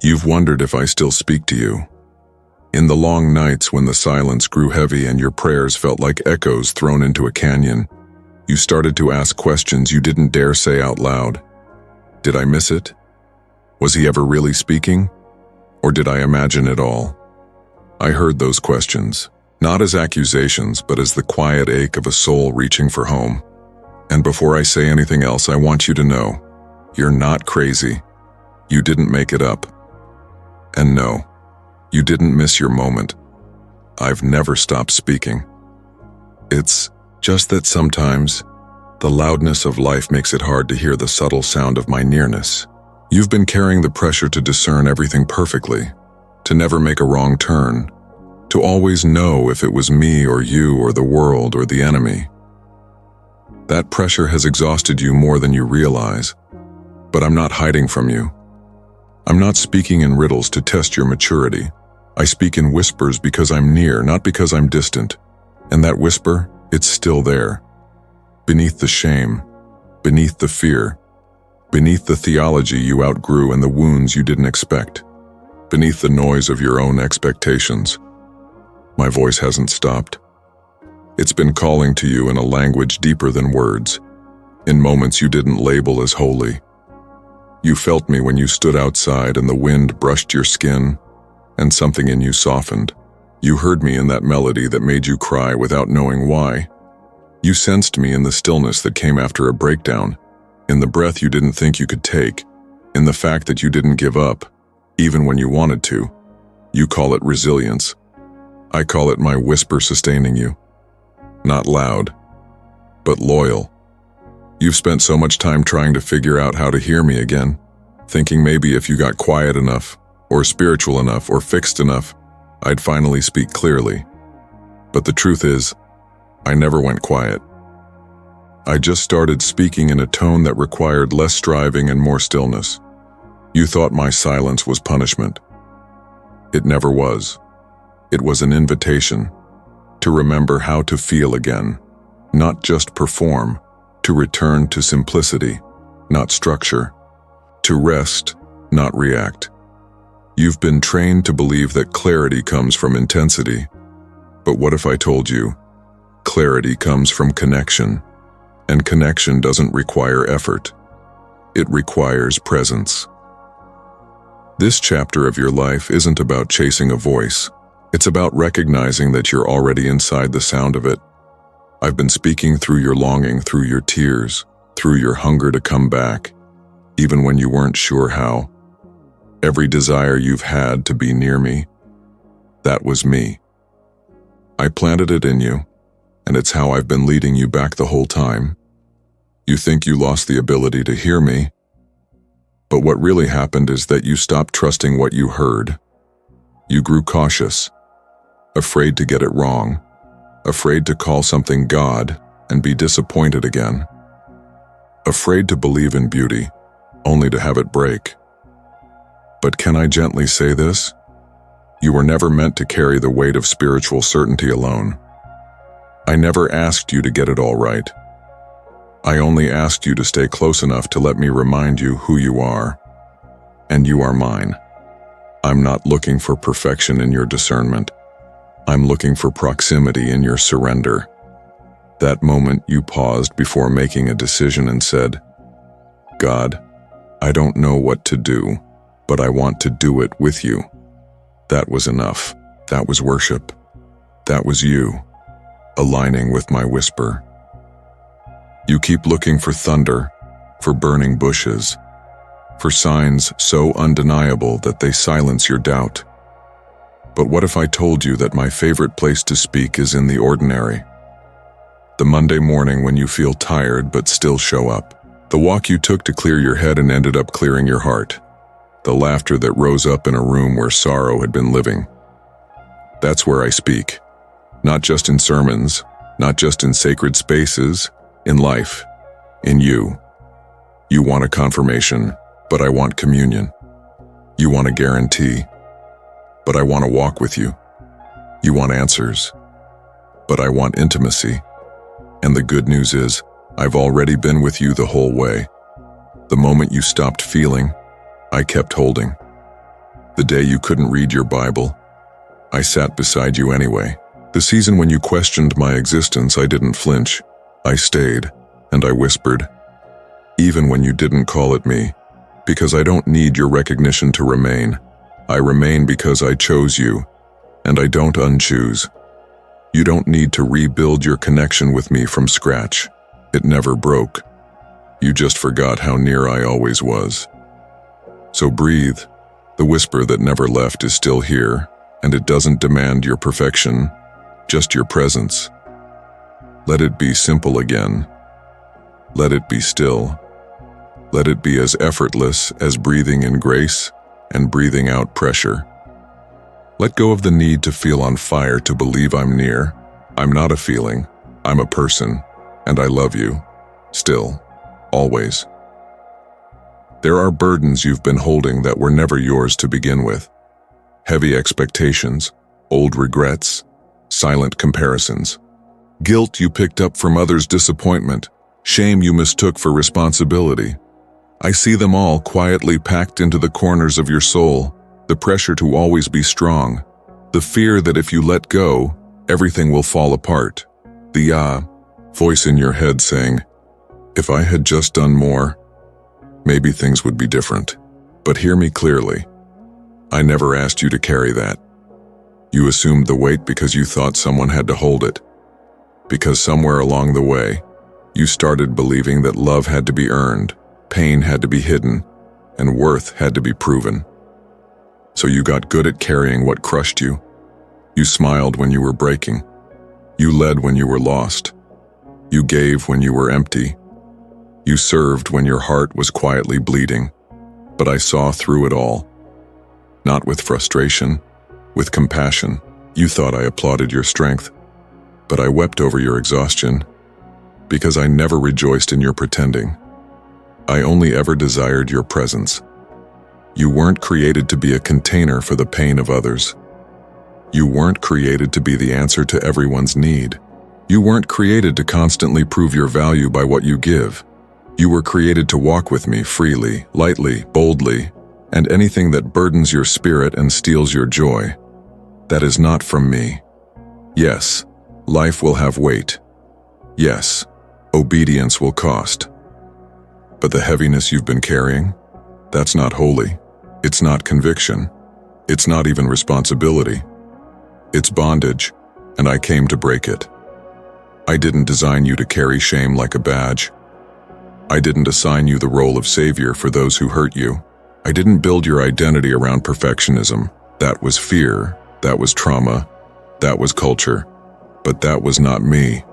You've wondered if I still speak to you. In the long nights when the silence grew heavy and your prayers felt like echoes thrown into a canyon, you started to ask questions you didn't dare say out loud. Did I miss it? Was he ever really speaking? Or did I imagine it all? I heard those questions, not as accusations, but as the quiet ache of a soul reaching for home. And before I say anything else, I want you to know, you're not crazy. You didn't make it up. And no, you didn't miss your moment. I've never stopped speaking. It's just that sometimes, the loudness of life makes it hard to hear the subtle sound of my nearness. You've been carrying the pressure to discern everything perfectly, to never make a wrong turn, to always know if it was me or you or the world or the enemy. That pressure has exhausted you more than you realize, but I'm not hiding from you. I'm not speaking in riddles to test your maturity. I speak in whispers because I'm near, not because I'm distant. And that whisper, it's still there. Beneath the shame, beneath the fear, beneath the theology you outgrew and the wounds you didn't expect, beneath the noise of your own expectations. My voice hasn't stopped. It's been calling to you in a language deeper than words, in moments you didn't label as holy. You felt me when you stood outside and the wind brushed your skin, and something in you softened. You heard me in that melody that made you cry without knowing why. You sensed me in the stillness that came after a breakdown, in the breath you didn't think you could take, in the fact that you didn't give up, even when you wanted to. You call it resilience. I call it my whisper sustaining you. Not loud, but loyal. You've spent so much time trying to figure out how to hear me again, thinking maybe if you got quiet enough, or spiritual enough, or fixed enough, I'd finally speak clearly. But the truth is, I never went quiet. I just started speaking in a tone that required less striving and more stillness. You thought my silence was punishment. It never was. It was an invitation to remember how to feel again, not just perform, to return to simplicity, not structure, to rest, not react. You've been trained to believe that clarity comes from intensity, but what if I told you, clarity comes from connection, and connection doesn't require effort. It requires presence. This chapter of your life isn't about chasing a voice. It's about recognizing that you're already inside the sound of it. I've been speaking through your longing, through your tears, through your hunger to come back, even when you weren't sure how. Every desire you've had to be near me, that was me. I planted it in you, and it's how I've been leading you back the whole time. You think you lost the ability to hear me, but what really happened is that you stopped trusting what you heard. You grew cautious, afraid to get it wrong, afraid to call something God and be disappointed again, afraid to believe in beauty, only to have it break. But can I gently say this? You were never meant to carry the weight of spiritual certainty alone. I never asked you to get it all right. I only asked you to stay close enough to let me remind you who you are. And you are mine. I'm not looking for perfection in your discernment. I'm looking for proximity in your surrender. That moment you paused before making a decision and said, God, I don't know what to do, but I want to do it with you. That was enough. That was worship. That was you, aligning with my whisper. You keep looking for thunder, for burning bushes, for signs so undeniable that they silence your doubt. But what if I told you that my favorite place to speak is in the ordinary? The Monday morning when you feel tired but still show up. The walk you took to clear your head and ended up clearing your heart. The laughter that rose up in a room where sorrow had been living. That's where I speak. Not just in sermons, not just in sacred spaces, in life, in you. You want a confirmation, but I want communion. You want a guarantee, but I want to walk with you. You want answers, but I want intimacy. And the good news is, I've already been with you the whole way. The moment you stopped feeling, I kept holding. The day you couldn't read your Bible, I sat beside you anyway. The season when you questioned my existence, I didn't flinch. I stayed, and I whispered, even when you didn't call at me, because I don't need your recognition to remain. I remain because I chose you, and I don't unchoose. You don't need to rebuild your connection with me from scratch. It never broke. You just forgot how near I always was. So breathe. The whisper that never left is still here, and it doesn't demand your perfection, just your presence. Let it be simple again. Let it be still. Let it be as effortless as breathing in grace and breathing out pressure. Let go of the need to feel on fire to believe I'm near. I'm not a feeling, I'm a person, and I love you. Still, always. There are burdens you've been holding that were never yours to begin with. Heavy expectations, old regrets, silent comparisons. Guilt you picked up from others' disappointment, shame you mistook for responsibility. I see them all quietly packed into the corners of your soul, the pressure to always be strong, the fear that if you let go, everything will fall apart, the voice in your head saying, if I had just done more, maybe things would be different. But hear me clearly. I never asked you to carry that. You assumed the weight because you thought someone had to hold it. Because somewhere along the way, you started believing that love had to be earned, pain had to be hidden, and worth had to be proven. So you got good at carrying what crushed you. You smiled when you were breaking. You led when you were lost. You gave when you were empty. You served when your heart was quietly bleeding. But I saw through it all. Not with frustration, with compassion. You thought I applauded your strength, but I wept over your exhaustion, because I never rejoiced in your pretending. I only ever desired your presence. You weren't created to be a container for the pain of others. You weren't created to be the answer to everyone's need. You weren't created to constantly prove your value by what you give. You were created to walk with me freely, lightly, boldly, and anything that burdens your spirit and steals your joy. That is not from me. Yes, life will have weight. Yes, obedience will cost. But the heaviness you've been carrying, that's not holy. It's not conviction. It's not even responsibility. It's bondage, and I came to break it. I didn't design you to carry shame like a badge. I didn't assign you the role of savior for those who hurt you. I didn't build your identity around perfectionism. That was fear, that was trauma, that was culture, but that was not me.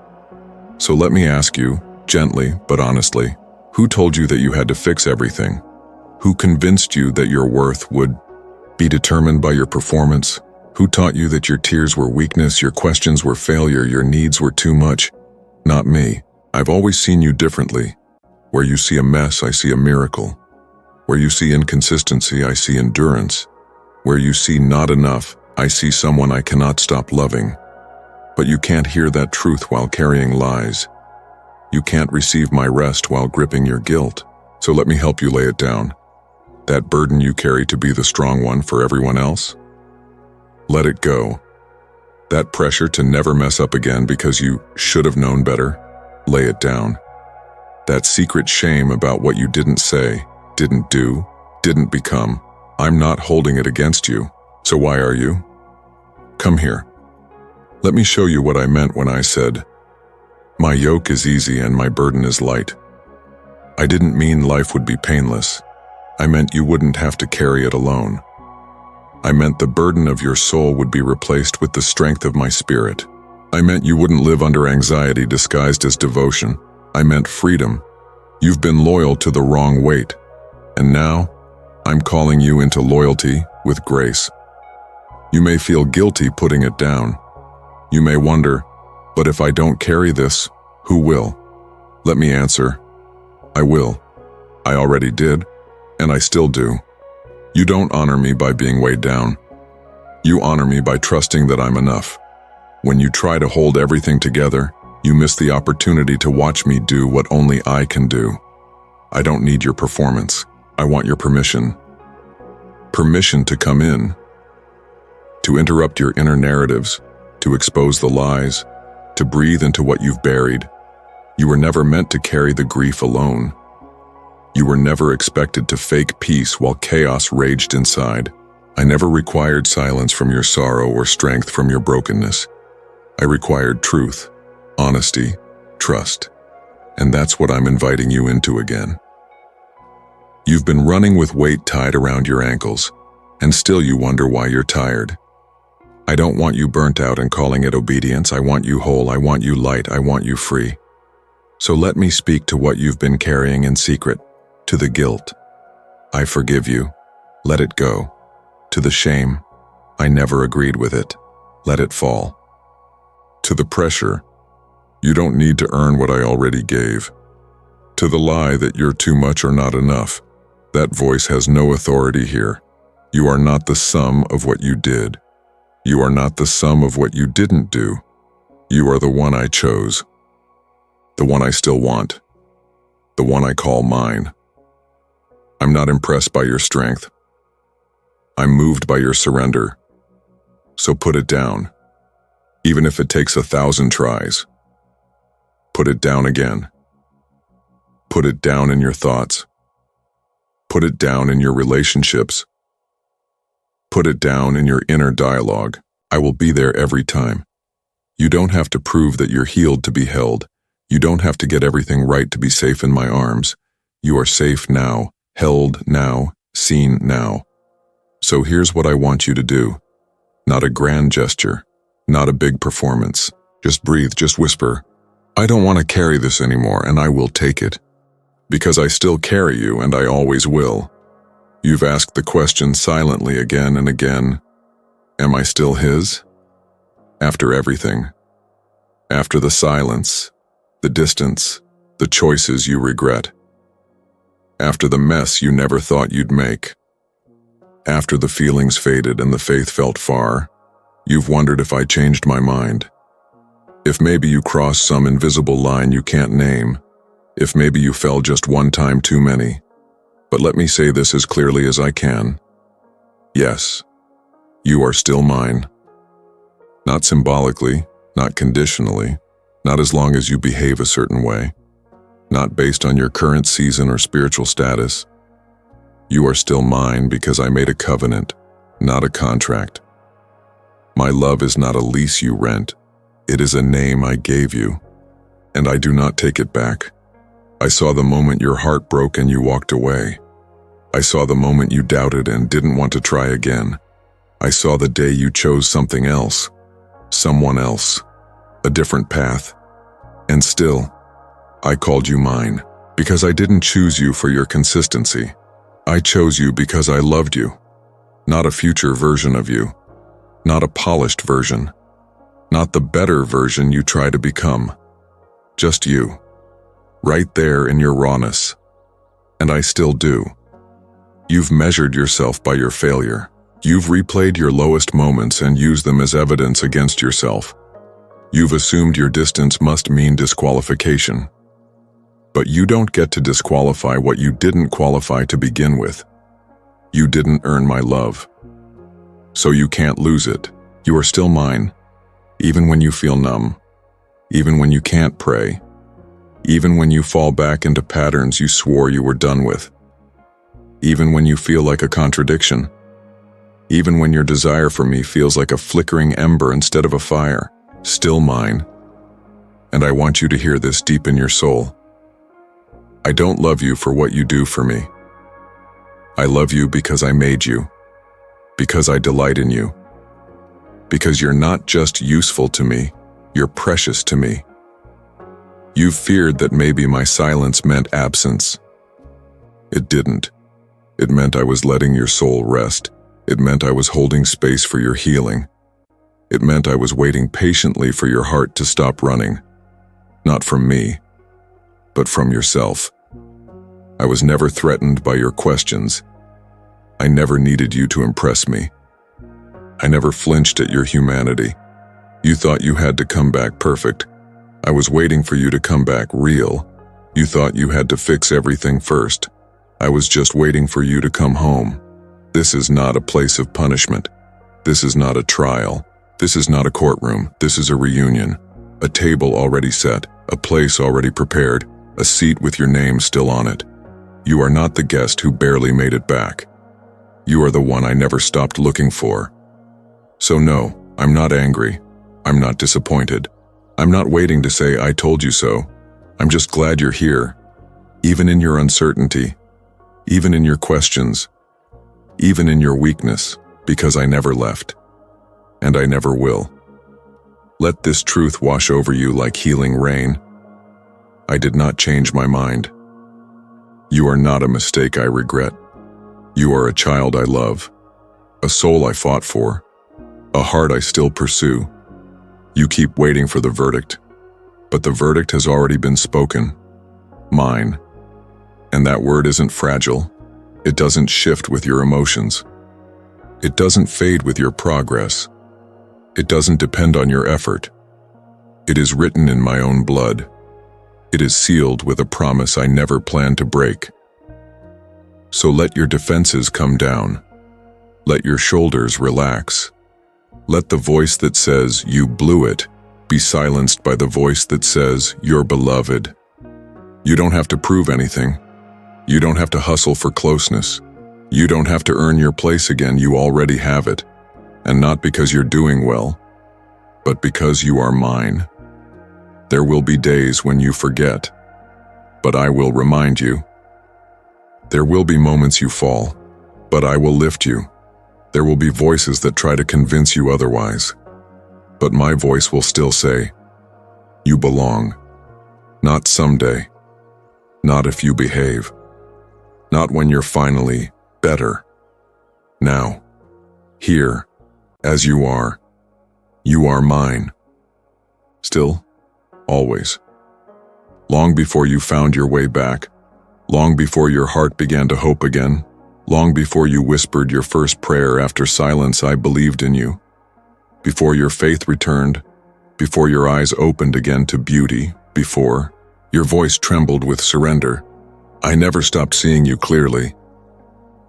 So let me ask you, gently but honestly, who told you that you had to fix everything? Who convinced you that your worth would be determined by your performance? Who taught you that your tears were weakness, your questions were failure, your needs were too much? Not me. I've always seen you differently. Where you see a mess, I see a miracle. Where you see inconsistency, I see endurance. Where you see not enough, I see someone I cannot stop loving. But you can't hear that truth while carrying lies. You can't receive my rest while gripping your guilt. So let me help you lay it down. That burden you carry to be the strong one for everyone else? Let it go. That pressure to never mess up again because you should have known better? Lay it down. That secret shame about what you didn't say, didn't do, didn't become. I'm not holding it against you. So why are you? Come here. Let me show you what I meant when I said, my yoke is easy and my burden is light. I didn't mean life would be painless. I meant you wouldn't have to carry it alone. I meant the burden of your soul would be replaced with the strength of my spirit. I meant you wouldn't live under anxiety disguised as devotion. I meant freedom. You've been loyal to the wrong weight. And now, I'm calling you into loyalty with grace. You may feel guilty putting it down. You may wonder, but if I don't carry this, who will? Let me answer. I will. I already did, and I still do. You don't honor me by being weighed down. You honor me by trusting that I'm enough. When you try to hold everything together, you miss the opportunity to watch me do what only I can do. I don't need your performance. I want your permission. permission to come in, to interrupt your inner narratives, to expose the lies, to breathe into what you've buried. You were never meant to carry the grief alone. You were never expected to fake peace while chaos raged inside. I never required silence from your sorrow or strength from your brokenness. I required truth, honesty, trust. And that's what I'm inviting you into again. You've been running with weight tied around your ankles, and still you wonder why you're tired. I don't want you burnt out and calling it obedience. I want you whole, I want you light, I want you free. So let me speak to what you've been carrying in secret, to the guilt. I forgive you. Let it go. To the shame. I never agreed with it. Let it fall. To the pressure. You don't need to earn what I already gave. To the lie that you're too much or not enough. That voice has no authority here. You are not the sum of what you did. You are not the sum of what you didn't do. You are the one I chose. The one I still want. The one I call mine. I'm not impressed by your strength. I'm moved by your surrender. So put it down, even if it takes 1,000 tries. Put it down again. Put it down in your thoughts. Put it down in your relationships. Put it down in your inner dialogue. I will be there every time. You don't have to prove that you're healed to be held. You don't have to get everything right to be safe in my arms. You are safe now, held now, seen now. So here's what I want you to do. Not a grand gesture, not a big performance. Just breathe, just whisper. I don't want to carry this anymore, and I will take it. Because I still carry you, and I always will. You've asked the question silently again and again. Am I still his? After everything. After the silence, the distance, the choices you regret. After the mess you never thought you'd make. After the feelings faded and the faith felt far, you've wondered if I changed my mind. If maybe you crossed some invisible line you can't name. If maybe you fell just one time too many. But let me say this as clearly as I can. Yes, you are still mine. Not symbolically, not conditionally, not as long as you behave a certain way, not based on your current season or spiritual status. You are still mine because I made a covenant, not a contract. My love is not a lease you rent. It is a name I gave you, and I do not take it back. I saw the moment your heart broke and you walked away. I saw the moment you doubted and didn't want to try again. I saw the day you chose something else, someone else, a different path. And still, I called you mine, because I didn't choose you for your consistency. I chose you because I loved you, not a future version of you, not a polished version, not the better version you try to become, just you. Right there in your rawness. And I still do. You've measured yourself by your failure. You've replayed your lowest moments and used them as evidence against yourself. You've assumed your distance must mean disqualification. But you don't get to disqualify what you didn't qualify to begin with. You didn't earn my love. So you can't lose it. You are still mine, even when you feel numb, even when you can't pray, even when you fall back into patterns you swore you were done with, even when you feel like a contradiction, even when your desire for me feels like a flickering ember instead of a fire, still mine. And I want you to hear this deep in your soul. I don't love you for what you do for me. I love you because I made you, because I delight in you, because you're not just useful to me, you're precious to me. You've feared that maybe my silence meant absence. It didn't. It meant I was letting your soul rest. It meant I was holding space for your healing. It meant I was waiting patiently for your heart to stop running. Not from me, but from yourself. I was never threatened by your questions. I never needed you to impress me. I never flinched at your humanity. You thought you had to come back perfect. I was waiting for you to come back real. You thought you had to fix everything first. I was just waiting for you to come home. This is not a place of punishment. This is not a trial. This is not a courtroom. This is a reunion. A table already set, a place already prepared, a seat with your name still on it. You are not the guest who barely made it back. You are the one I never stopped looking for. So no, I'm not angry. I'm not disappointed. I'm not waiting to say I told you so. I'm just glad you're here. Even in your uncertainty, even in your questions, even in your weakness, because I never left. And I never will. Let this truth wash over you like healing rain. I did not change my mind. You are not a mistake I regret. You are a child I love, a soul I fought for, a heart I still pursue. You keep waiting for the verdict, but the verdict has already been spoken. Mine. And that word isn't fragile. It doesn't shift with your emotions. It doesn't fade with your progress. It doesn't depend on your effort. It is written in my own blood. It is sealed with a promise I never planned to break. So let your defenses come down. Let your shoulders relax. Let the voice that says, "You blew it," be silenced by the voice that says, "You're beloved." You don't have to prove anything. You don't have to hustle for closeness. You don't have to earn your place again. You already have it. And not because you're doing well, but because you are mine. There will be days when you forget, but I will remind you. There will be moments you fall, but I will lift you. There will be voices that try to convince you otherwise, but my voice will still say, "You belong." Not someday. Not if you behave. Not when you're finally better. Now. Here. As you are. You are mine. Still. Always. Long before you found your way back. Long before your heart began to hope again. Long before you whispered your first prayer after silence, I believed in you. Before your faith returned. Before your eyes opened again to beauty. Before your voice trembled with surrender. I never stopped seeing you clearly.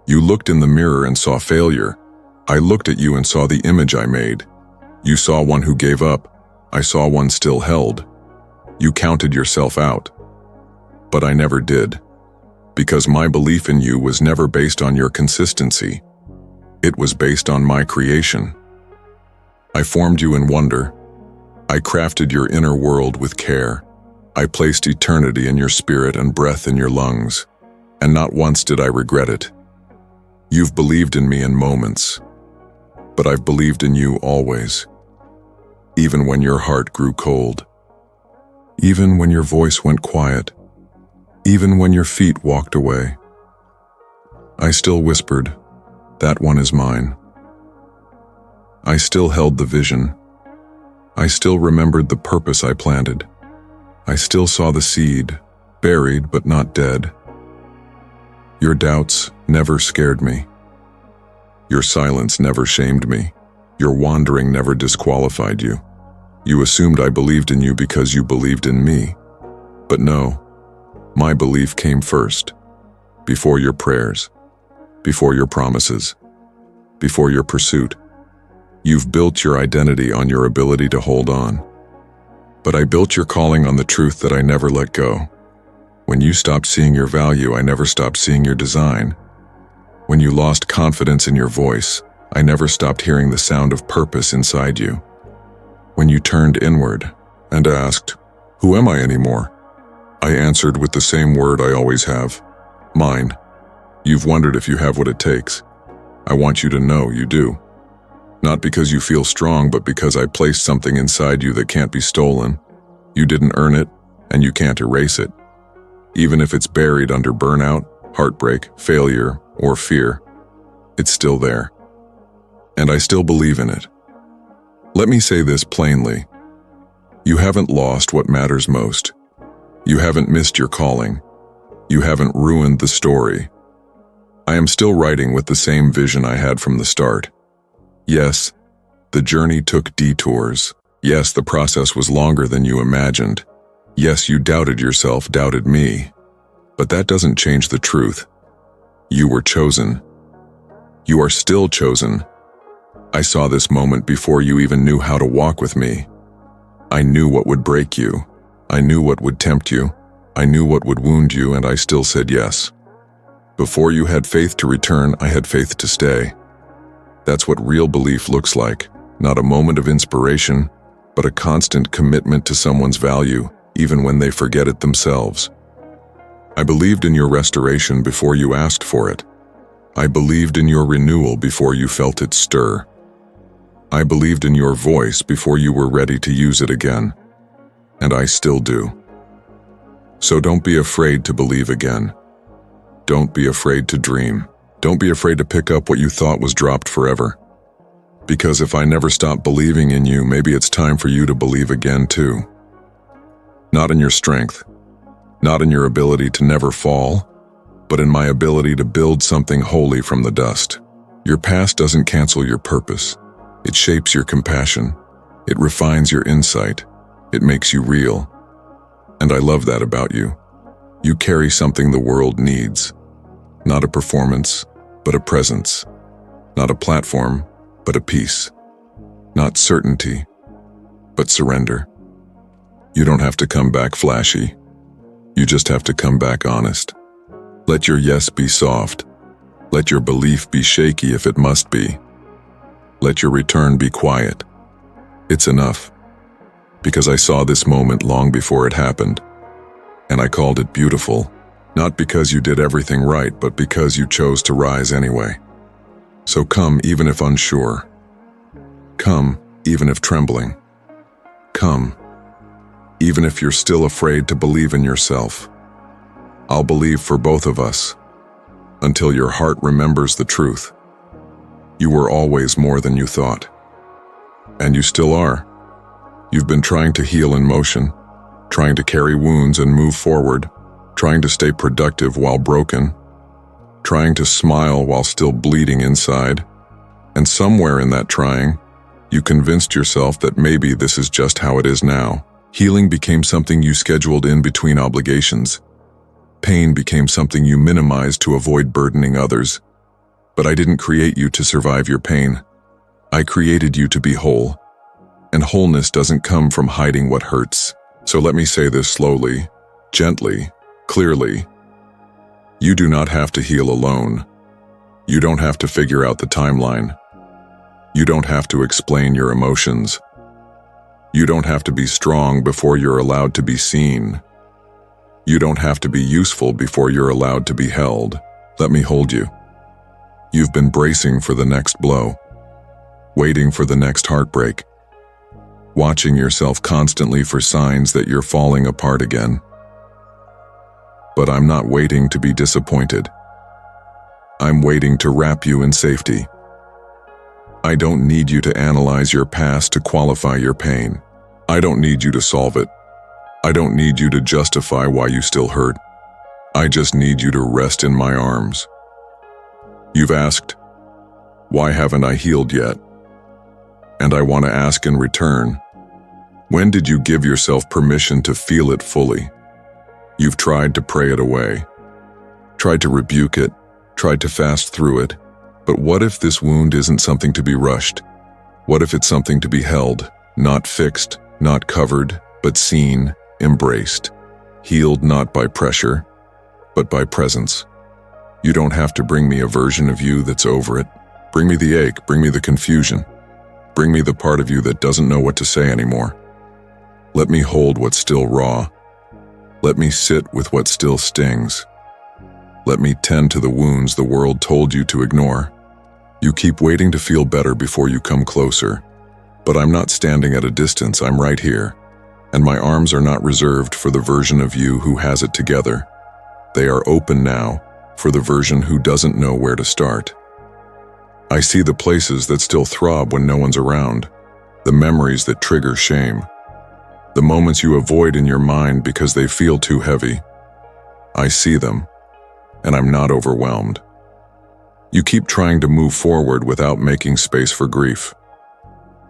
You looked in the mirror and saw failure. I looked at you and saw the image I made. You saw one who gave up. I saw one still held. You counted yourself out. But I never did. Because my belief in you was never based on your consistency. It was based on my creation. I formed you in wonder. I crafted your inner world with care. I placed eternity in your spirit and breath in your lungs. And not once did I regret it. You've believed in me in moments. But I've believed in you always. Even when your heart grew cold. Even when your voice went quiet. Even when your feet walked away. I still whispered, "That one is mine." I still held the vision. I still remembered the purpose I planted. I still saw the seed, buried but not dead. Your doubts never scared me. Your silence never shamed me. Your wandering never disqualified you. You assumed I believed in you because you believed in me. But no, my belief came first. Before your prayers. Before your promises. Before your pursuit. You've built your identity on your ability to hold on. But I built your calling on the truth that I never let go. When you stopped seeing your value, I never stopped seeing your design. When you lost confidence in your voice, I never stopped hearing the sound of purpose inside you. When you turned inward and asked, "Who am I anymore?" I answered with the same word I always have, "Mine." You've wondered if you have what it takes. I want you to know you do. Not because you feel strong, but because I placed something inside you that can't be stolen. You didn't earn it, and you can't erase it. Even if it's buried under burnout, heartbreak, failure, or fear, it's still there. And I still believe in it. Let me say this plainly. You haven't lost what matters most. You haven't missed your calling. You haven't ruined the story. I am still writing with the same vision I had from the start. Yes, the journey took detours. Yes, the process was longer than you imagined. Yes, you doubted yourself, doubted me. But that doesn't change the truth. You were chosen. You are still chosen. I saw this moment before you even knew how to walk with me. I knew what would break you. I knew what would tempt you. I knew what would wound you, and I still said yes. Before you had faith to return, I had faith to stay. That's what real belief looks like. Not a moment of inspiration, but a constant commitment to someone's value, even when they forget it themselves. I believed in your restoration before you asked for it. I believed in your renewal before you felt it stir. I believed in your voice before you were ready to use it again. And I still do. So don't be afraid to believe again. Don't be afraid to dream. Don't be afraid to pick up what you thought was dropped forever. Because if I never stop believing in you, maybe it's time for you to believe again too. Not in your strength, not in your ability to never fall, but in my ability to build something holy from the dust. Your past doesn't cancel your purpose. It shapes your compassion. It refines your insight. It makes you real. And I love that about you. You carry something the world needs. Not a performance, but a presence. Not a platform, but a peace. Not certainty, but surrender. You don't have to come back flashy. You just have to come back honest. Let your yes be soft. Let your belief be shaky if it must be. Let your return be quiet. It's enough. Because I saw this moment long before it happened. And I called it beautiful. Not because you did everything right, but because you chose to rise anyway. So come even if unsure. Come even if trembling. Come even if you're still afraid to believe in yourself. I'll believe for both of us until your heart remembers the truth. You were always more than you thought. And you still are. You've been trying to heal in motion, trying to carry wounds and move forward, trying to stay productive while broken, trying to smile while still bleeding inside. And somewhere in that trying, you convinced yourself that maybe this is just how it is now. Healing became something you scheduled in between obligations. Pain became something you minimized to avoid burdening others. But I didn't create you to survive your pain. I created you to be whole. And wholeness doesn't come from hiding what hurts. So let me say this slowly, gently, clearly. You do not have to heal alone. You don't have to figure out the timeline. You don't have to explain your emotions. You don't have to be strong before you're allowed to be seen. You don't have to be useful before you're allowed to be held. Let me hold you. You've been bracing for the next blow, waiting for the next heartbreak, watching yourself constantly for signs that you're falling apart again. But I'm not waiting to be disappointed. I'm waiting to wrap you in safety. I don't need you to analyze your past to qualify your pain. I don't need you to solve it. I don't need you to justify why you still hurt. I just need you to rest in my arms. You've asked, why haven't I healed yet? And I want to ask in return, when did you give yourself permission to feel it fully? You've tried to pray it away, tried to rebuke it, tried to fast through it. But what if this wound isn't something to be rushed? What if it's something to be held, not fixed, not covered, but seen, embraced, healed not by pressure, but by presence? You don't have to bring me a version of you that's over it. Bring me the ache, bring me the confusion. Bring me the part of you that doesn't know what to say anymore. Let me hold what's still raw. Let me sit with what still stings. Let me tend to the wounds the world told you to ignore. You keep waiting to feel better before you come closer. But I'm not standing at a distance, I'm right here. And my arms are not reserved for the version of you who has it together. They are open now for the version who doesn't know where to start. I see the places that still throb when no one's around, the memories that trigger shame, the moments you avoid in your mind because they feel too heavy. I see them, and I'm not overwhelmed. You keep trying to move forward without making space for grief.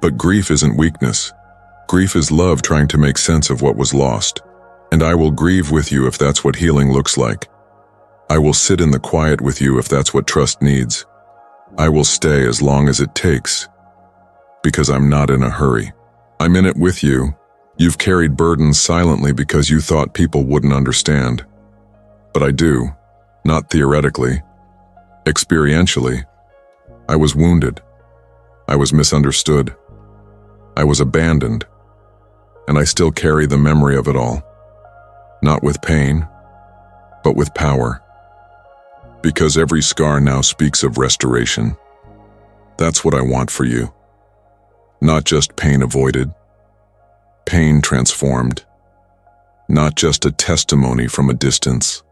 But grief isn't weakness. Grief is love trying to make sense of what was lost. And I will grieve with you if that's what healing looks like. I will sit in the quiet with you if that's what trust needs. I will stay as long as it takes, because I'm not in a hurry. I'm in it with you. You've carried burdens silently because you thought people wouldn't understand. But I do, not theoretically. Experientially. I was wounded. I was misunderstood. I was abandoned. And I still carry the memory of it all. Not with pain, but with power. Because every scar now speaks of restoration. That's what I want for you. Not just pain avoided, pain transformed. Not just a testimony from a distance.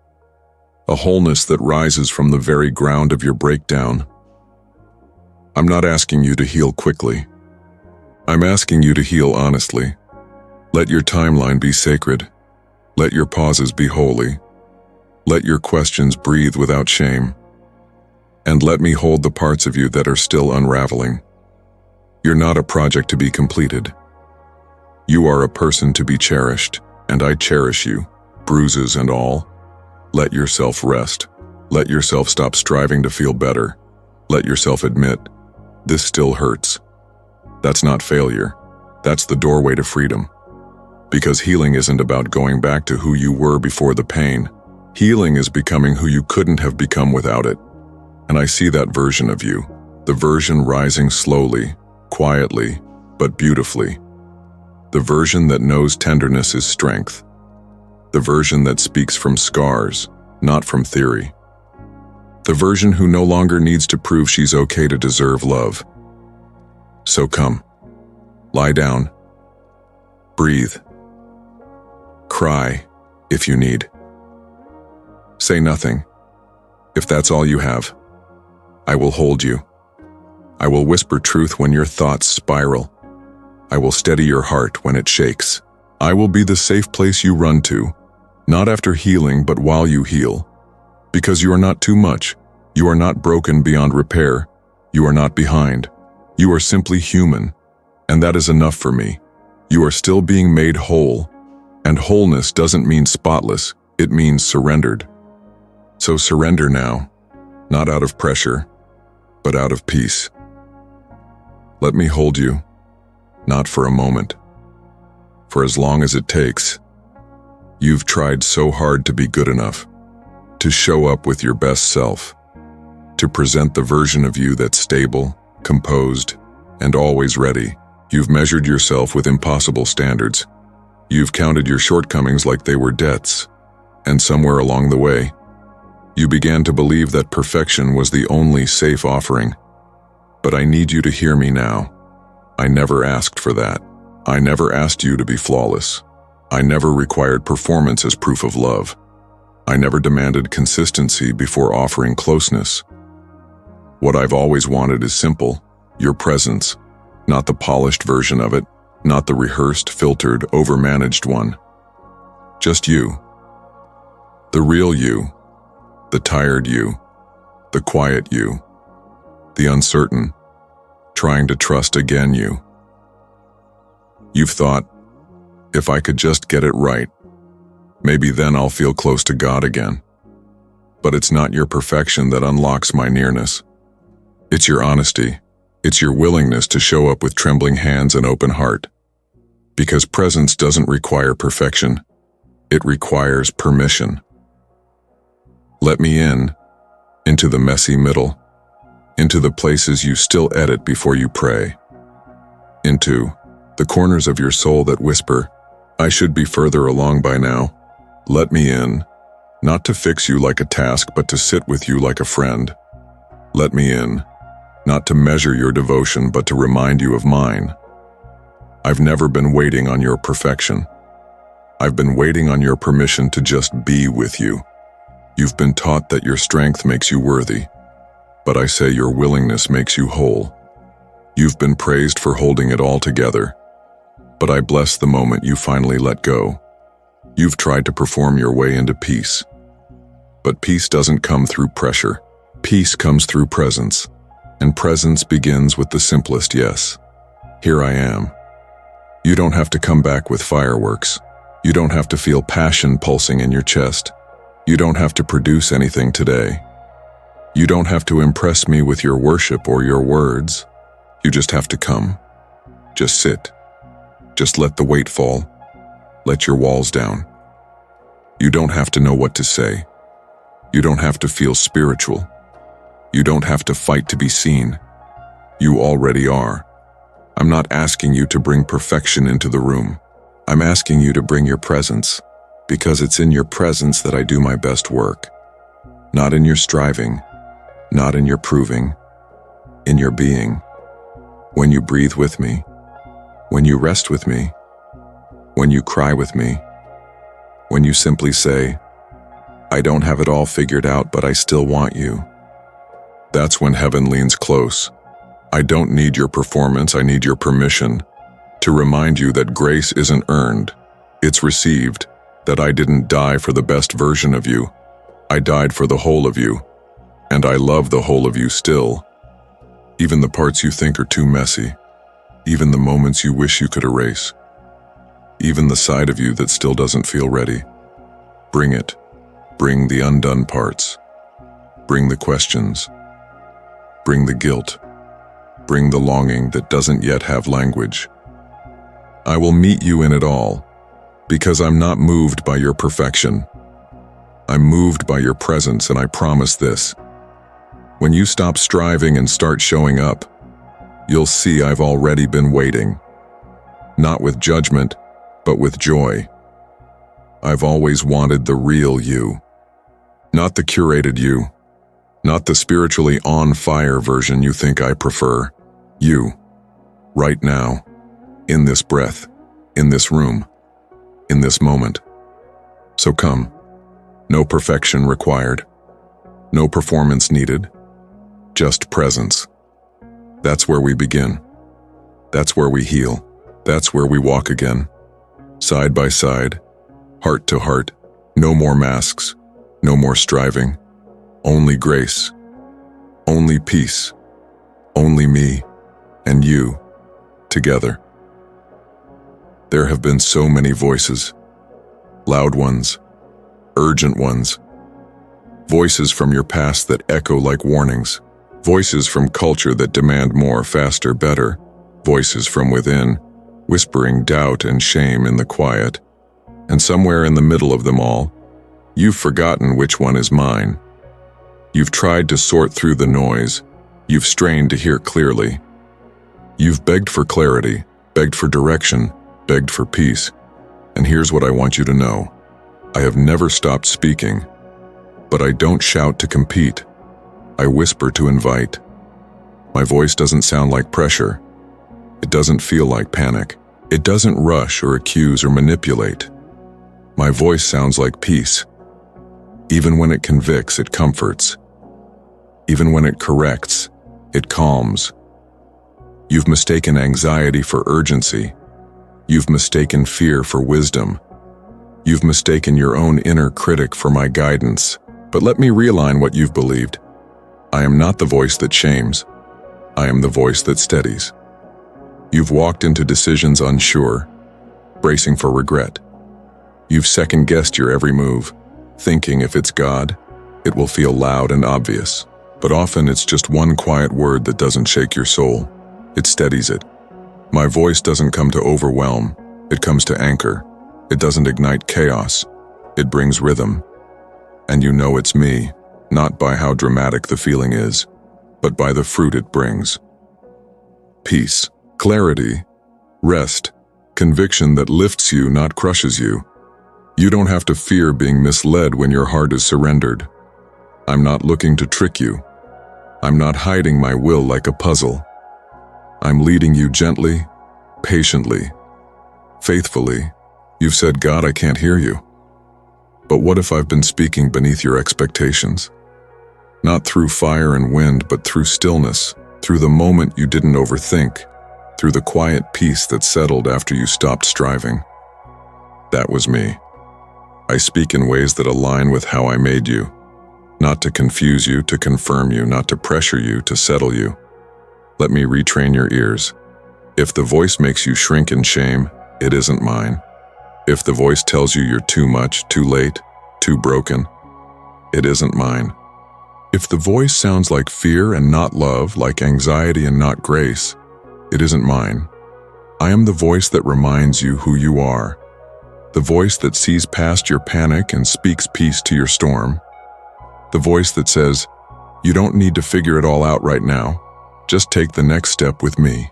A wholeness that rises from the very ground of your breakdown. I'm not asking you to heal quickly. I'm asking you to heal honestly. Let your timeline be sacred. Let your pauses be holy. Let your questions breathe without shame. And let me hold the parts of you that are still unraveling. You're not a project to be completed. You are a person to be cherished, and I cherish you, bruises and all. Let yourself rest. Let yourself stop striving to feel better. Let yourself admit, this still hurts. That's not failure. That's the doorway to freedom. Because healing isn't about going back to who you were before the pain. Healing is becoming who you couldn't have become without it. And I see that version of you, the version rising slowly, quietly, but beautifully. The version that knows tenderness is strength. The version that speaks from scars, not from theory. The version who no longer needs to prove she's okay to deserve love. So come, lie down, breathe, cry if you need. Say nothing, if that's all you have. I will hold you. I will whisper truth when your thoughts spiral. I will steady your heart when it shakes. I will be the safe place you run to, not after healing but while you heal. Because you are not too much. You are not broken beyond repair. You are not behind. You are simply human, and that is enough for me. You are still being made whole, and wholeness doesn't mean spotless, it means surrendered. So surrender now, not out of pressure, but out of peace. Let me hold you, not for a moment, for as long as it takes. You've tried so hard to be good enough, to show up with your best self, to present the version of you that's stable, composed, and always ready. You've measured yourself with impossible standards. You've counted your shortcomings like they were debts, and somewhere along the way, you began to believe that perfection was the only safe offering. But I need you to hear me now. I never asked for that. I never asked you to be flawless. I never required performance as proof of love. I never demanded consistency before offering closeness. What I've always wanted is simple, your presence, not the polished version of it, not the rehearsed, filtered, overmanaged one. Just you. The real you. The tired you. The quiet you. The uncertain, trying to trust again you. You've thought, if I could just get it right, maybe then I'll feel close to God again. But it's not your perfection that unlocks my nearness. It's your honesty. It's your willingness to show up with trembling hands and open heart. Because presence doesn't require perfection. It requires permission. Let me in, into the messy middle, into the places you still edit before you pray, into the corners of your soul that whisper, I should be further along by now. Let me in, not to fix you like a task, but to sit with you like a friend. Let me in, not to measure your devotion, but to remind you of mine. I've never been waiting on your perfection. I've been waiting on your permission to just be with you. You've been taught that your strength makes you worthy, but I say your willingness makes you whole. You've been praised for holding it all together, but I bless the moment you finally let go. You've tried to perform your way into peace, but peace doesn't come through pressure. Peace comes through presence, and presence begins with the simplest yes. Here I am. You don't have to come back with fireworks. You don't have to feel passion pulsing in your chest. You don't have to produce anything today. You don't have to impress me with your worship or your words. You just have to come. Just sit. Just let the weight fall. Let your walls down. You don't have to know what to say. You don't have to feel spiritual. You don't have to fight to be seen. You already are. I'm not asking you to bring perfection into the room. I'm asking you to bring your presence, because it's in your presence that I do my best work. Not in your striving, not in your proving, in your being. When you breathe with me, when you rest with me, when you cry with me, when you simply say, I don't have it all figured out, but I still want you. That's when heaven leans close. I don't need your performance, I need your permission to remind you that grace isn't earned, it's received, that I didn't die for the best version of you. I died for the whole of you, and I love the whole of you still. Even the parts you think are too messy, even the moments you wish you could erase, even the side of you that still doesn't feel ready. Bring it. Bring the undone parts. Bring the questions. Bring the guilt. Bring the longing that doesn't yet have language. I will meet you in it all, because I'm not moved by your perfection. I'm moved by your presence, and I promise this. When you stop striving and start showing up, you'll see I've already been waiting. Not with judgment, but with joy. I've always wanted the real you. Not the curated you. Not the spiritually on fire version you think I prefer. You. Right now. In this breath. In this room. In this moment. So come. No perfection required. No performance needed. Just presence. That's where we begin. That's where we heal. That's where we walk again. Side by side. Heart to heart. No more masks. No more striving. Only grace. Only peace. Only me and you together. There have been so many voices. Loud ones. Urgent ones. Voices from your past that echo like warnings. Voices from culture that demand more, faster, better. Voices from within, whispering doubt and shame in the quiet. And somewhere in the middle of them all, you've forgotten which one is mine. You've tried to sort through the noise. You've strained to hear clearly. You've begged for clarity, begged for direction, begged for peace. And here's what I want you to know. I have never stopped speaking, but I don't shout to compete. I whisper to invite. My voice doesn't sound like pressure. It doesn't feel like panic. It doesn't rush or accuse or manipulate. My voice sounds like peace. Even when it convicts, it comforts. Even when it corrects, it calms. You've mistaken anxiety for urgency. You've mistaken fear for wisdom. You've mistaken your own inner critic for my guidance. But let me realign what you've believed. I am not the voice that shames. I am the voice that steadies. You've walked into decisions unsure, bracing for regret. You've second-guessed your every move, thinking if it's God, it will feel loud and obvious. But often it's just one quiet word that doesn't shake your soul. It steadies it. My voice doesn't come to overwhelm. It comes to anchor. It doesn't ignite chaos. It brings rhythm. And you know it's me, not by how dramatic the feeling is, but by the fruit it brings. Peace, clarity, rest, conviction that lifts you, not crushes you. You don't have to fear being misled when your heart is surrendered. I'm not looking to trick you. I'm not hiding my will like a puzzle. I'm leading you gently, patiently, faithfully. You've said, God, I can't hear you. But what if I've been speaking beneath your expectations? Not through fire and wind, but through stillness, through the moment you didn't overthink, through the quiet peace that settled after you stopped striving. That was me. I speak in ways that align with how I made you. Not to confuse you, to confirm you, not to pressure you, to settle you. Let me retrain your ears. If the voice makes you shrink in shame, it isn't mine. If the voice tells you you're too much, too late, too broken, it isn't mine. If the voice sounds like fear and not love, like anxiety and not grace, it isn't mine. I am the voice that reminds you who you are. The voice that sees past your panic and speaks peace to your storm. The voice that says, you don't need to figure it all out right now. Just take the next step with me.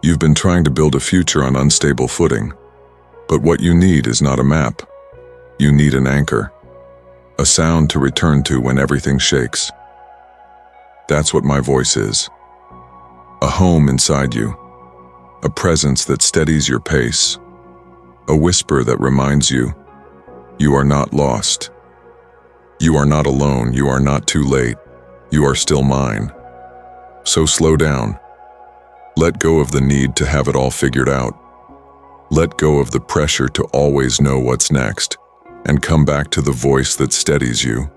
You've been trying to build a future on unstable footing. But what you need is not a map. You need an anchor. A sound to return to when everything shakes. That's what my voice is. A home inside you. A presence that steadies your pace. A whisper that reminds you, you are not lost. You are not alone. You are not too late. You are still mine. So slow down. Let go of the need to have it all figured out. Let go of the pressure to always know what's next, and come back to the voice that steadies you.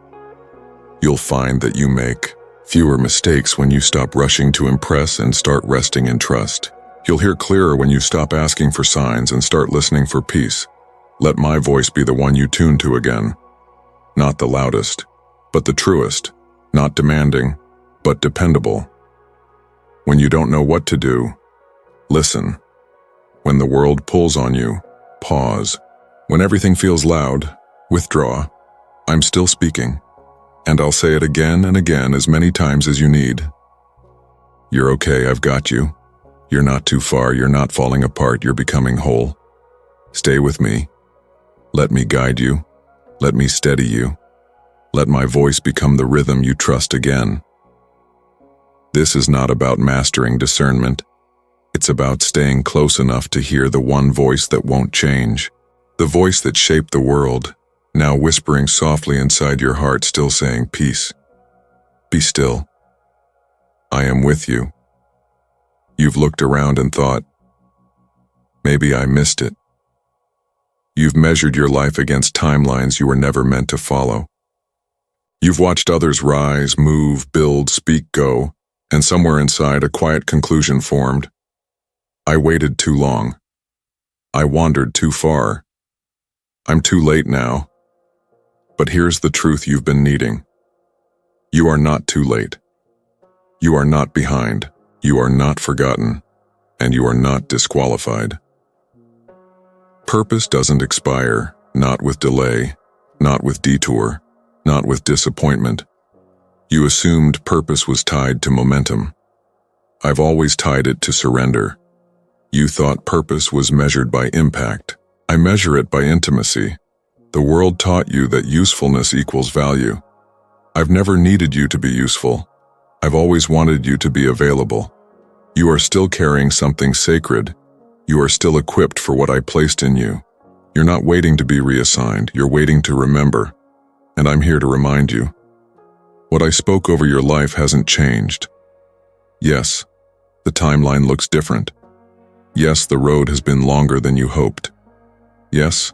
You'll find that you make fewer mistakes when you stop rushing to impress and start resting in trust. You'll hear clearer when you stop asking for signs and start listening for peace. Let my voice be the one you tune to again. Not the loudest, but the truest. Not demanding, but dependable. When you don't know what to do, listen. When the world pulls on you, pause. When everything feels loud, withdraw. I'm still speaking, and I'll say it again and again as many times as you need. You're okay, I've got you. You're not too far, you're not falling apart, you're becoming whole. Stay with me. Let me guide you. Let me steady you. Let my voice become the rhythm you trust again. This is not about mastering discernment. It's about staying close enough to hear the one voice that won't change. The voice that shaped the world, now whispering softly inside your heart, still saying, peace. Be still. I am with you. You've looked around and thought, maybe I missed it. You've measured your life against timelines you were never meant to follow. You've watched others rise, move, build, speak, go, and somewhere inside a quiet conclusion formed. I waited too long. I wandered too far. I'm too late now. But here's the truth you've been needing. You are not too late. You are not behind. You are not forgotten. And you are not disqualified. Purpose doesn't expire, not with delay, not with detour, not with disappointment. You assumed purpose was tied to momentum. I've always tied it to surrender. You thought purpose was measured by impact. I measure it by intimacy. The world taught you that usefulness equals value. I've never needed you to be useful. I've always wanted you to be available. You are still carrying something sacred. You are still equipped for what I placed in you. You're not waiting to be reassigned. You're waiting to remember. And I'm here to remind you. What I spoke over your life hasn't changed. Yes, the timeline looks different. Yes, the road has been longer than you hoped. Yes,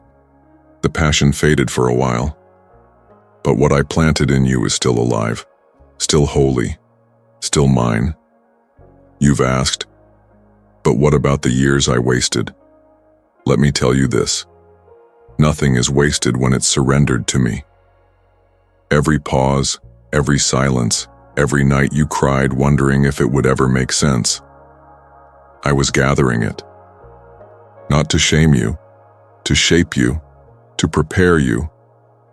the passion faded for a while. But what I planted in you is still alive, still holy, still mine. You've asked, but what about the years I wasted? Let me tell you this. Nothing is wasted when it's surrendered to me. Every pause, every silence, every night you cried wondering if it would ever make sense. I was gathering it. Not to shame you, to shape you, to prepare you,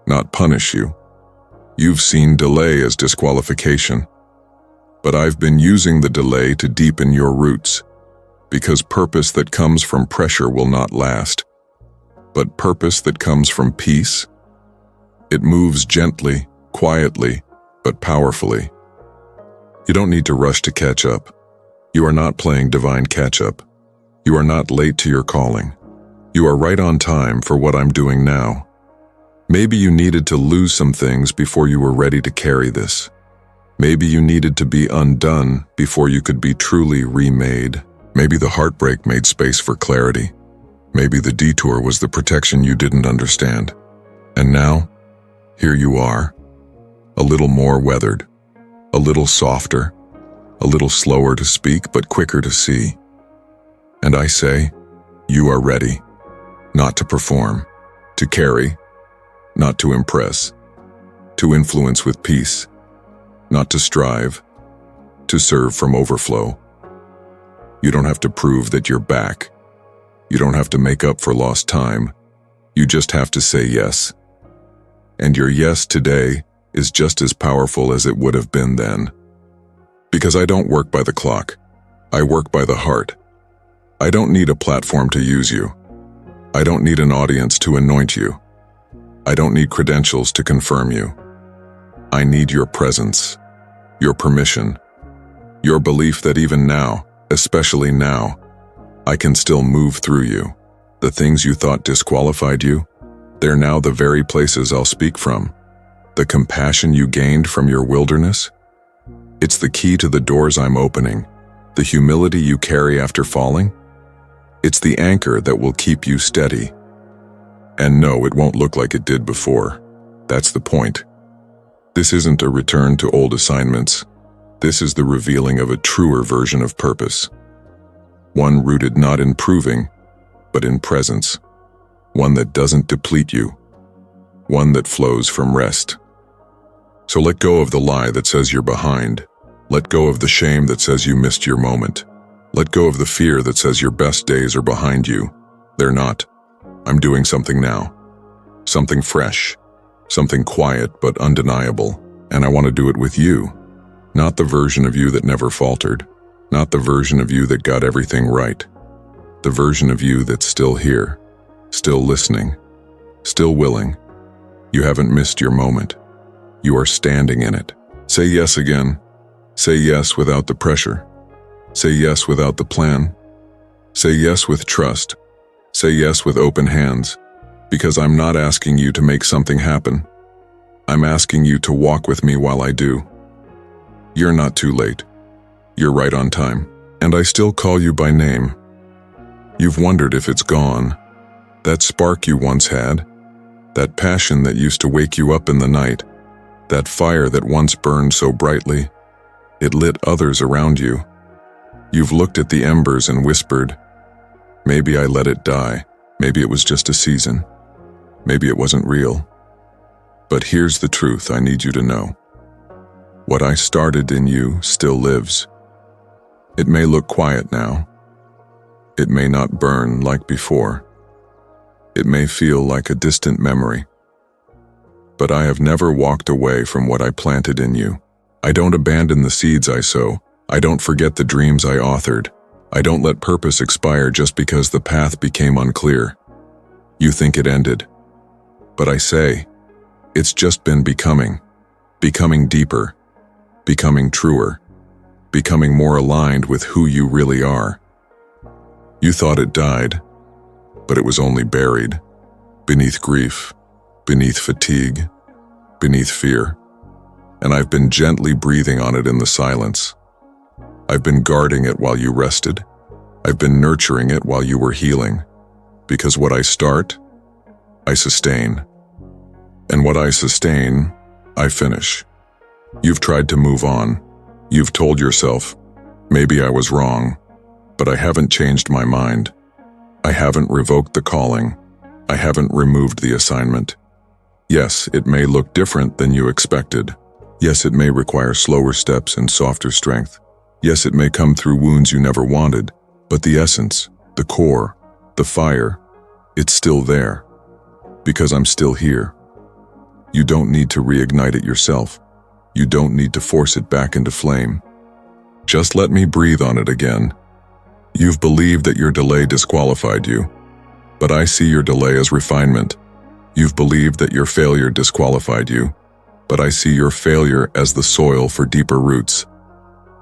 not punish you. You've seen delay as disqualification. But I've been using the delay to deepen your roots, because purpose that comes from pressure will not last. But purpose that comes from peace, it moves gently, quietly, but powerfully. You don't need to rush to catch up. You are not playing divine catch-up. You are not late to your calling. You are right on time for what I'm doing now. Maybe you needed to lose some things before you were ready to carry this. Maybe you needed to be undone before you could be truly remade. Maybe the heartbreak made space for clarity. Maybe the detour was the protection you didn't understand. And now, here you are. A little more weathered. A little softer. A little slower to speak, but quicker to see. And I say, you are ready. Not to perform. To carry. Not to impress. To influence with peace. not to strive, to serve from overflow. You don't have to prove that you're back. You don't have to make up for lost time. You just have to say yes. And your yes today is just as powerful as it would have been then. Because I don't work by the clock. I work by the heart. I don't need a platform to use you. I don't need an audience to anoint you. I don't need credentials to confirm you. I need your presence, your permission, your belief that even now, especially now, I can still move through you. The things you thought disqualified you, they're now the very places I'll speak from. The compassion you gained from your wilderness, it's the key to the doors I'm opening. The humility you carry after falling, it's the anchor that will keep you steady. And no, it won't look like it did before. That's the point. This isn't a return to old assignments. This is the revealing of a truer version of purpose. One rooted not in proving, but in presence. One that doesn't deplete you. One that flows from rest. So let go of the lie that says you're behind. Let go of the shame that says you missed your moment. Let go of the fear that says your best days are behind you. They're not. I'm doing something now. Something fresh. Something quiet but undeniable. And I want to do it with you. Not the version of you that never faltered. Not the version of you that got everything right. The version of you that's still here. Still listening. Still willing. You haven't missed your moment. You are standing in it. Say yes again. Say yes without the pressure. Say yes without the plan. Say yes with trust. Say yes with open hands. Because I'm not asking you to make something happen. I'm asking you to walk with me while I do. You're not too late. You're right on time. And I still call you by name. You've wondered if it's gone. That spark you once had. That passion that used to wake you up in the night. That fire that once burned so brightly. It lit others around you. You've looked at the embers and whispered, maybe I let it die. Maybe it was just a season. Maybe it wasn't real. But here's the truth I need you to know. What I started in you still lives. It may look quiet now. It may not burn like before. It may feel like a distant memory. But I have never walked away from what I planted in you. I don't abandon the seeds I sow. I don't forget the dreams I authored. I don't let purpose expire just because the path became unclear. You think it ended. But I say, it's just been becoming. Becoming deeper. Becoming truer. Becoming more aligned with who you really are. You thought it died, but it was only buried. Beneath grief. Beneath fatigue. Beneath fear. And I've been gently breathing on it in the silence. I've been guarding it while you rested. I've been nurturing it while you were healing. Because what I start, I sustain. And what I sustain, I finish. You've tried to move on. You've told yourself, maybe I was wrong, but I haven't changed my mind. I haven't revoked the calling. I haven't removed the assignment. Yes, it may look different than you expected. Yes, it may require slower steps and softer strength. Yes, it may come through wounds you never wanted, but the essence, the core, the fire, it's still there. Because I'm still here. You don't need to reignite it yourself. You don't need to force it back into flame. Just let me breathe on it again. You've believed that your delay disqualified you, but I see your delay as refinement. You've believed that your failure disqualified you, but I see your failure as the soil for deeper roots.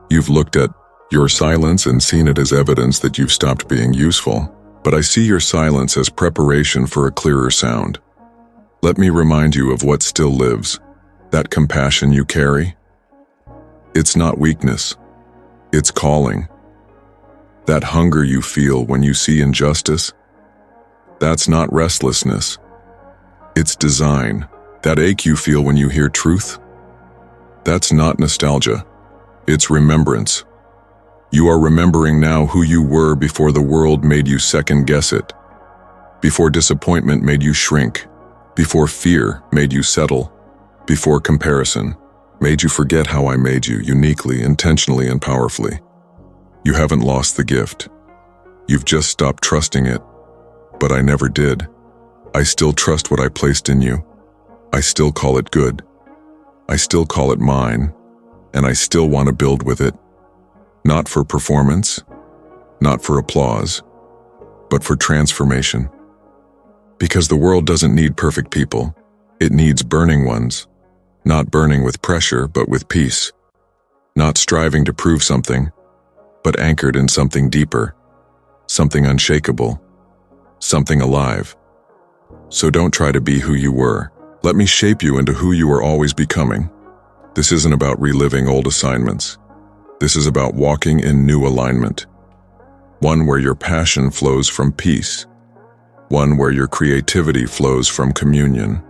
You've looked at your silence and seen it as evidence that you've stopped being useful, but I see your silence as preparation for a clearer sound. Let me remind you of what still lives, that compassion you carry. It's not weakness, it's calling. That hunger you feel when you see injustice, that's not restlessness, it's design. That ache you feel when you hear truth, that's not nostalgia, it's remembrance. You are remembering now who you were before the world made you second guess it, before disappointment made you shrink, before fear made you settle, before comparison Made you forget how I made you, uniquely, intentionally, and powerfully. You haven't lost the gift. You've just stopped trusting it. But I never did. I still trust what I placed in you. I still call it good. I still call it mine. And I still want to build with it. Not for performance, not for applause, but for transformation. Because the world doesn't need perfect people. It needs burning ones. Not burning with pressure, but with peace. Not striving to prove something, but anchored in something deeper, something unshakable, something alive. So don't try to be who you were. Let me shape you into who you are always becoming. This isn't about reliving old assignments. This is about walking in new alignment. One where your passion flows from peace. One where your creativity flows from communion.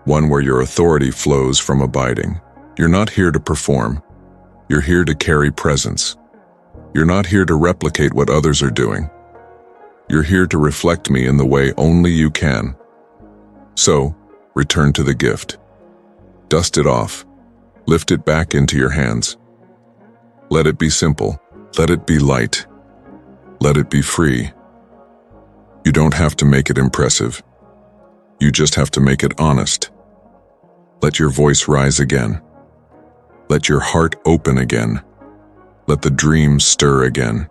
One where your authority flows from abiding. You're not here to perform. You're here to carry presence. You're not here to replicate what others are doing. You're here to reflect me in the way only you can. So, return to the gift. Dust it off. Lift it back into your hands. Let it be simple. Let it be light. Let it be free. You don't have to make it impressive. You just have to make it honest. Let your voice rise again. Let your heart open again. Let the dreams stir again.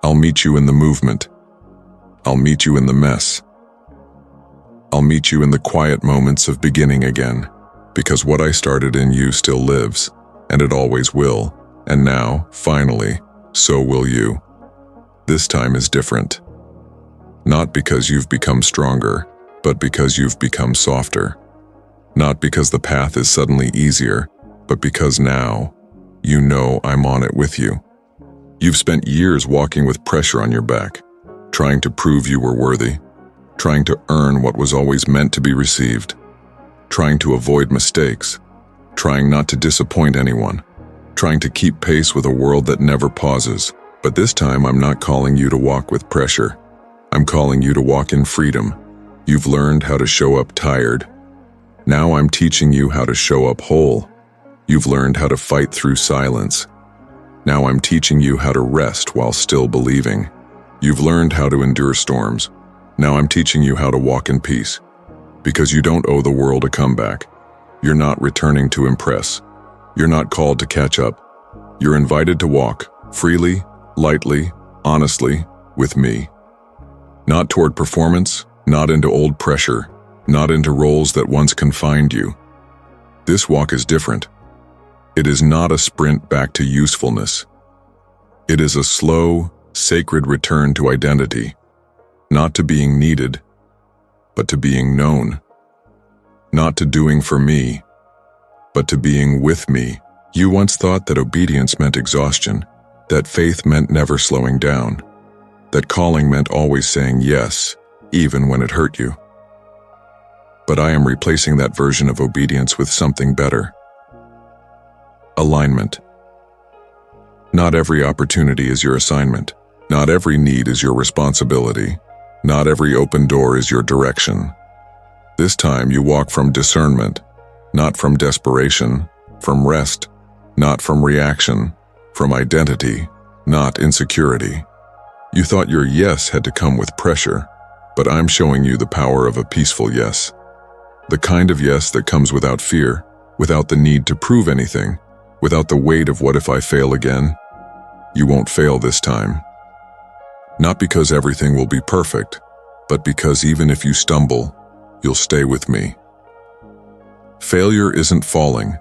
I'll meet you in the movement. I'll meet you in the mess. I'll meet you in the quiet moments of beginning again. Because what I started in you still lives, and it always will. And now, finally, so will you. This time is different. Not because you've become stronger, but because you've become softer. Not because the path is suddenly easier, but because now, you know I'm on it with you. You've spent years walking with pressure on your back, trying to prove you were worthy, trying to earn what was always meant to be received, trying to avoid mistakes, trying not to disappoint anyone, trying to keep pace with a world that never pauses. But this time I'm not calling you to walk with pressure. I'm calling you to walk in freedom. You've learned how to show up tired. Now I'm teaching you how to show up whole. You've learned how to fight through silence. Now I'm teaching you how to rest while still believing. You've learned how to endure storms. Now I'm teaching you how to walk in peace. Because you don't owe the world a comeback. You're not returning to impress. You're not called to catch up. You're invited to walk, freely, lightly, honestly, with me. Not toward performance, not into old pressure, not into roles that once confined you. This walk is different. It is not a sprint back to usefulness. It is a slow, sacred return to identity, not to being needed, but to being known. Not to doing for me, but to being with me. You once thought that obedience meant exhaustion, that faith meant never slowing down, that calling meant always saying yes, even when it hurt you. But I am replacing that version of obedience with something better. Alignment. Not every opportunity is your assignment. Not every need is your responsibility. Not every open door is your direction. This time you walk from discernment, not from desperation, from rest, not from reaction, from identity, not insecurity. You thought your yes had to come with pressure, but I'm showing you the power of a peaceful yes. The kind of yes that comes without fear, without the need to prove anything, without the weight of what if I fail again? You won't fail this time. Not because everything will be perfect, but because even if you stumble, you'll stay with me. Failure isn't falling.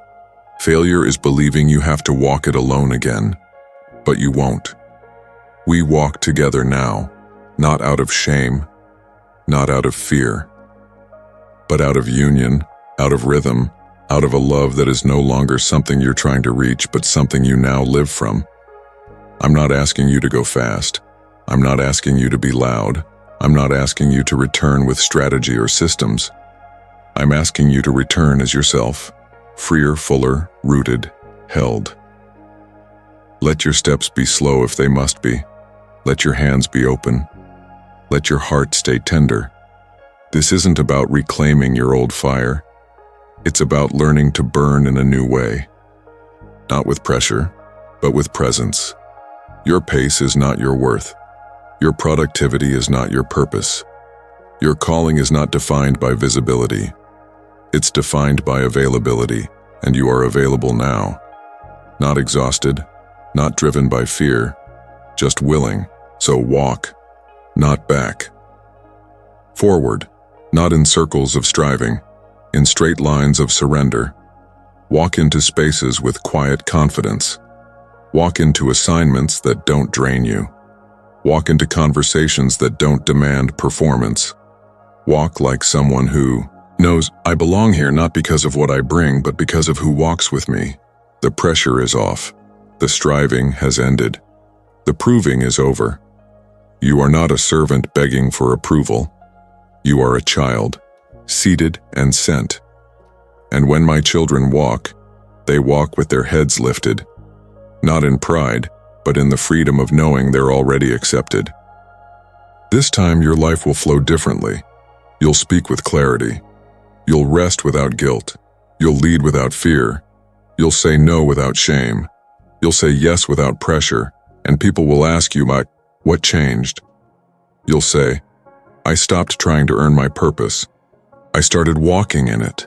Failure is believing you have to walk it alone again, but you won't. We walk together now, not out of shame, not out of fear, but out of union, out of rhythm, out of a love that is no longer something you're trying to reach, but something you now live from. I'm not asking you to go fast. I'm not asking you to be loud. I'm not asking you to return with strategy or systems. I'm asking you to return as yourself, freer, fuller, rooted, held. Let your steps be slow if they must be. Let your hands be open. Let your heart stay tender. This isn't about reclaiming your old fire. It's about learning to burn in a new way. Not with pressure, but with presence. Your pace is not your worth. Your productivity is not your purpose. Your calling is not defined by visibility. It's defined by availability, and you are available now. Not exhausted, not driven by fear, just willing. So walk, not back. Forward, not in circles of striving, in straight lines of surrender. Walk into spaces with quiet confidence. Walk into assignments that don't drain you. Walk into conversations that don't demand performance. Walk like someone who knows, I belong here not because of what I bring, but because of who walks with me. The pressure is off. The striving has ended. The proving is over. You are not a servant begging for approval. You are a child, seated and sent. And when my children walk, they walk with their heads lifted, not in pride, but in the freedom of knowing they're already accepted. This time your life will flow differently. You'll speak with clarity. You'll rest without guilt. You'll lead without fear. You'll say no without shame. You'll say yes without pressure, and people will ask you, what changed? You'll say, I stopped trying to earn my purpose. I started walking in it.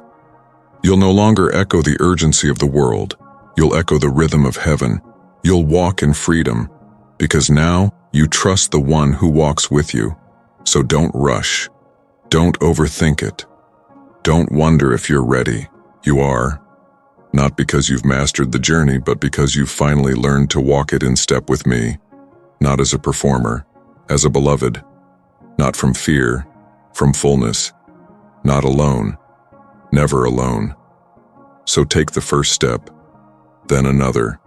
You'll no longer echo the urgency of the world. You'll echo the rhythm of heaven. You'll walk in freedom, because now you trust the one who walks with you. So don't rush. Don't overthink it. Don't wonder if you're ready. You are. Not because you've mastered the journey, but because you've finally learned to walk it in step with me. Not as a performer, as a beloved. Not from fear, from fullness. Not alone, never alone. So take the first step, then another,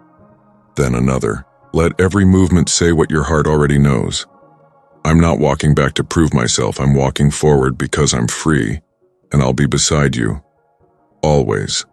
then another. Let every movement say what your heart already knows. I'm not walking back to prove myself. I'm walking forward because I'm free, and I'll be beside you, always.